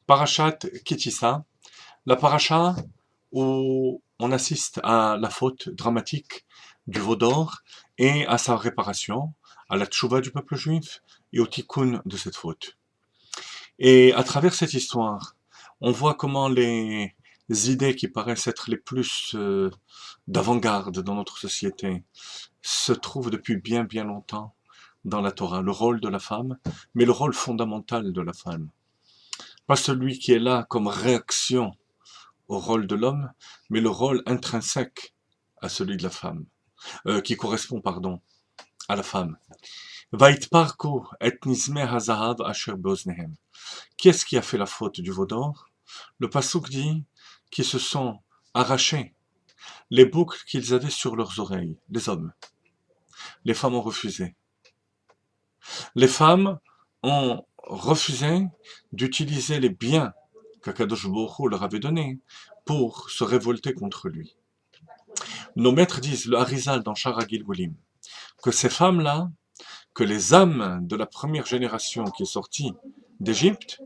Parashat Kitissa, la paracha où on assiste à la faute dramatique du veau d'or et à sa réparation, à la tchouva du peuple juif et au tikkun de cette faute. Et à travers cette histoire, on voit comment les idées qui paraissent être les plus d'avant-garde dans notre société se trouvent depuis bien bien longtemps dans la Torah. Le rôle de la femme, mais le rôle fondamental de la femme. Pas celui qui est là comme réaction au rôle de l'homme, mais le rôle intrinsèque à celui de la femme, qui correspond, pardon, à la femme. Vaitparku et nizme hazahav asher beoznehem. Qui est-ce qui a fait la faute du veau d'or? Le passouk dit qu'ils se sont arrachés les boucles qu'ils avaient sur leurs oreilles, les hommes. Les femmes ont refusé. Les femmes ont refusé d'utiliser les biens qu'Akadosh Baruch Hu leur avait donnés pour se révolter contre lui. Nos maîtres disent, le Harizal dans Shara Gilgulim, que ces femmes-là, que les âmes de la première génération qui est sortie d'Égypte,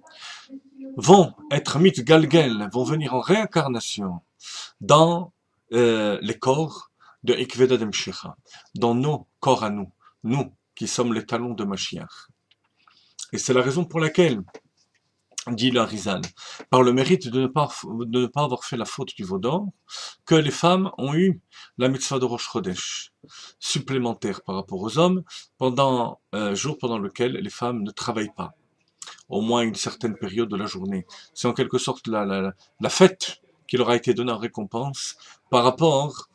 vont être mitgalgel, vont venir en réincarnation dans les corps de Ikveda Demshicha, dans nos corps à nous qui sommes les talons de Mashiach. Et c'est la raison pour laquelle, dit le Harizal, par le mérite de ne pas avoir fait la faute du veau d'or, que les femmes ont eu la mitzvah de Rosh Chodesh, supplémentaire par rapport aux hommes, pendant jour pendant lequel les femmes ne travaillent pas, au moins une certaine période de la journée. C'est en quelque sorte la fête qui leur a été donnée en récompense par rapport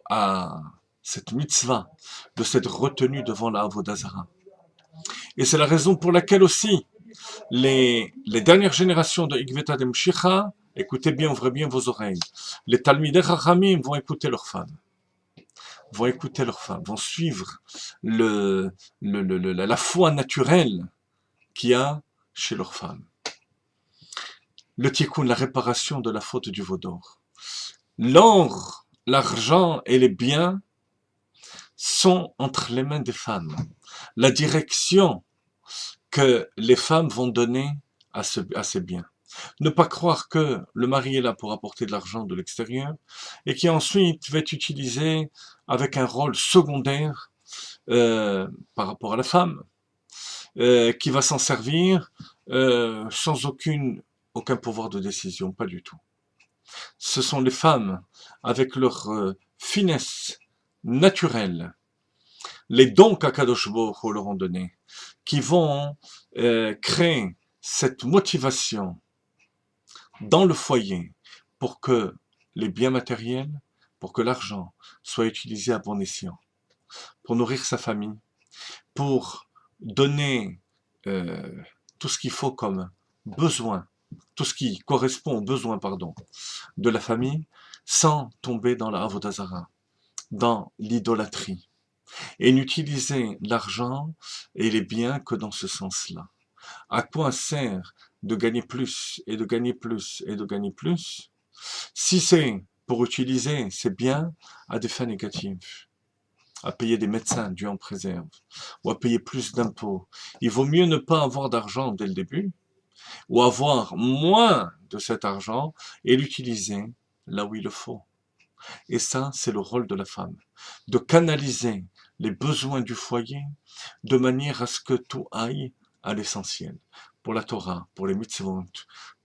à cette mitzvah, de cette retenue devant la Avodah Zarah. Et c'est la raison pour laquelle aussi, les dernières générations de Ikveta Demshicha, écoutez bien, ouvrez bien vos oreilles, les Talmidei Chachamim vont écouter leurs femmes, vont suivre la foi naturelle qu'il y a chez leurs femmes. Le tikkun, la réparation de la faute du veau d'or. L'or, l'argent et les biens sont entre les mains des femmes. La direction que les femmes vont donner à ces biens. Ne pas croire que le mari est là pour apporter de l'argent de l'extérieur et qui ensuite va être utilisé avec un rôle secondaire par rapport à la femme, qui va s'en servir sans aucun pouvoir de décision, pas du tout. Ce sont les femmes, avec leur finesse naturelle, les dons qu'Akadosh Baruch Hu leur ont donnés, qui vont créer cette motivation dans le foyer pour que les biens matériels, pour que l'argent soit utilisé à bon escient, pour nourrir sa famille, pour donner tout ce qu'il faut comme besoin, tout ce qui correspond aux besoins, de la famille, sans tomber dans la Avodah Zarah, dans l'idolâtrie, et n'utiliser l'argent et les biens que dans ce sens-là. À quoi sert de gagner plus et de gagner plus et de gagner plus si c'est pour utiliser ces biens à des fins négatives, à payer des médecins, Dieu en préserve, ou à payer plus d'impôts? Il vaut mieux ne pas avoir d'argent dès le début, ou avoir moins de cet argent et l'utiliser là où il le faut. Et ça, c'est le rôle de la femme, de canaliser les besoins du foyer de manière à ce que tout aille à l'essentiel, pour la Torah, pour les mitzvot,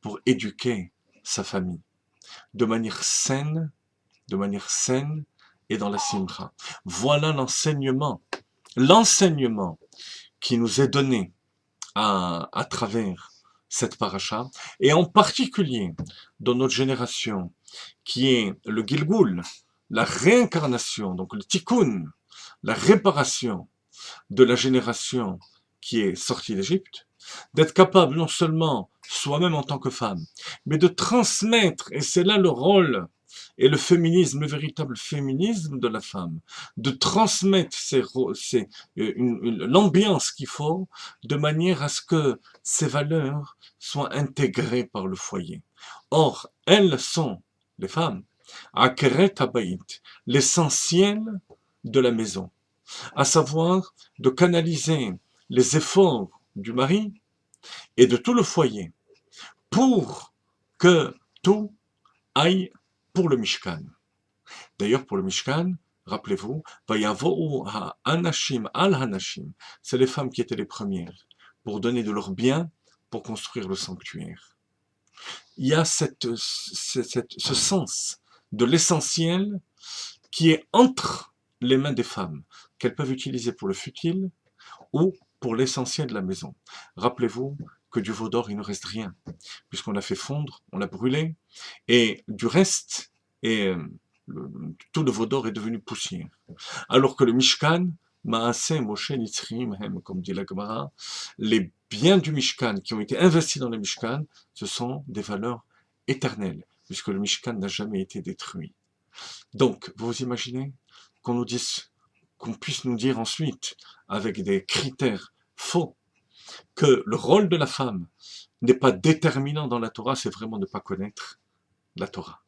pour éduquer sa famille, de manière saine et dans la simcha. Voilà l'enseignement qui nous est donné à travers cette paracha, et en particulier dans notre génération, qui est le Gilgul, la réincarnation, donc le tikkun, la réparation de la génération qui est sortie d'Égypte, d'être capable non seulement soi-même en tant que femme, mais de transmettre, et c'est là le rôle et le féminisme, le véritable féminisme de la femme, de transmettre l'ambiance qu'il faut, de manière à ce que ces valeurs soient intégrées par le foyer. Or, elles sont, les femmes, Akeret Habayit, l'essentiel de la maison, à savoir de canaliser les efforts du mari et de tout le foyer pour que tout aille pour le Mishkan. D'ailleurs, pour le Mishkan, rappelez-vous, Vayavo'u ha'anashim al-hanashim, c'est les femmes qui étaient les premières, pour donner de leurs biens, pour construire le sanctuaire. Il y a ce sens de l'essentiel qui est entre les mains des femmes, qu'elles peuvent utiliser pour le futile ou pour l'essentiel de la maison. Rappelez-vous que du veau d'or, il ne reste rien, puisqu'on l'a fait fondre, on l'a brûlé, et du reste, tout le veau d'or est devenu poussière. Alors que le Mishkan, Maaseh Moshe Nitzrim, comme dit la Gemara, les biens du Mishkan qui ont été investis dans le Mishkan, ce sont des valeurs éternelles, puisque le Mishkan n'a jamais été détruit. Donc, vous imaginez qu'on puisse nous dire ensuite, avec des critères faux, que le rôle de la femme n'est pas déterminant dans la Torah, c'est vraiment ne pas connaître la Torah.